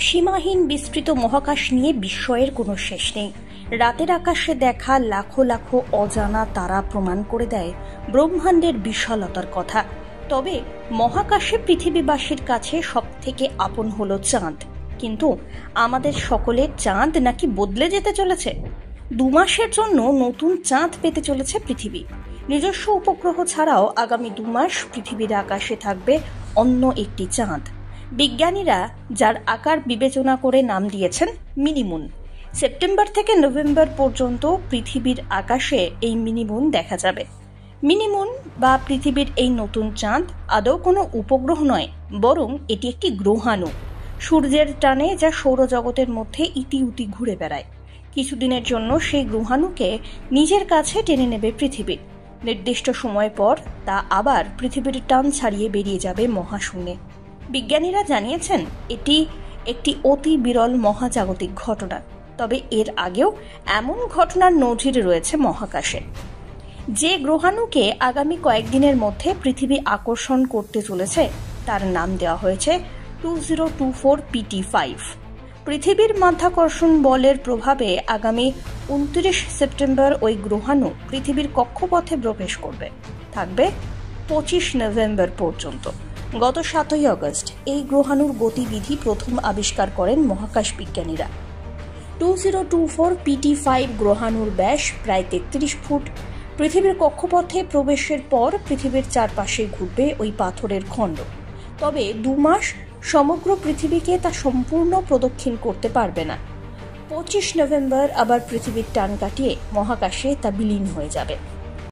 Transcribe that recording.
সীমাহীন বিস্তৃত মহাকাশ নিয়ে বিস্ময়ের কোনো শেষ নেই। রাতের আকাশে দেখা লাখো লাখো অজানা তারা প্রমাণ করে দেয় ব্রহ্মাণ্ডের বিশালতার কথা। তবে মহাকাশে পৃথিবীবাসীর কাছে সবথেকে আপন হলো চাঁদ। কিন্তু আমাদের সকলের চাঁদ নাকি বদলে যেতে চলেছে। 2 মাসের জন্য নতুন চাঁদ পেতে চলেছে পৃথিবী। নিজস্ব উপগ্রহ ছাড়াও আগামী 2 মাস পৃথিবীর আকাশে থাকবে অন্য একটি চাঁদ। বিজ্ঞানীরা যার আকার বিবেচনা করে নাম দিয়েছেন মিনিমুন। সেপ্টেম্বর থেকে নভেম্বর পর্যন্ত পৃথিবীর আকাশে এই মিনিমুন দেখা যাবে। মিনিমুন বা পৃথিবীর এই নতুন চাঁদ আদৌ কোনো উপগ্রহ নয়, বরং এটি একটি গ্রহাণু। সূর্যের টানে যা সৌরজগতের মধ্যে ইতিউতি ঘুরে বেড়ায়। কিছুদিনের জন্য সেই গ্রহাণুকে নিজের কাছে টেনে নেবে পৃথিবী। নির্দিষ্ট সময় পর তা আবার পৃথিবীর টান ছাড়িয়ে বেরিয়ে যাবে মহাশূন্যে। বিজ্ঞানীরা জানিয়েছেন এটি একটি অতি বিরল মহাজাগতিক ঘটনা। তবে এর আগেও এমন ঘটনার নজির রয়েছে মহাকাশে। যে গ্রহাণুকে আগামী কয়েকদিনের মধ্যে পৃথিবী আকর্ষণ করতে চলেছে তার নাম দেওয়া হয়েছে 2024 PT5। পৃথিবীর মাধ্যাকর্ষণ বলের প্রভাবে আগামী 29 সেপ্টেম্বর ওই গ্রহাণু পৃথিবীর কক্ষপথে প্রবেশ করবে। থাকবে 25 নভেম্বর পর্যন্ত। গত 7 আগস্ট এই গ্রহাণুর গতিবিধি প্রথম আবিষ্কার করেন মহাকাশ বিজ্ঞানীরা। 2024 PT5 গ্রহাণুর ব্যাস প্রায় 33 ফুট। পৃথিবীর কক্ষপথে প্রবেশের পর পৃথিবীর চারপাশে ঘুরবে ওই পাথরের খণ্ড। তবে 2 মাস সমগ্র পৃথিবীকে তা সম্পূর্ণ প্রদক্ষিণ করতে পারবে না। 25 নভেম্বর আবার পৃথিবীর টান কাটিয়ে মহাকাশে তা বিলীন হয়ে যাবে।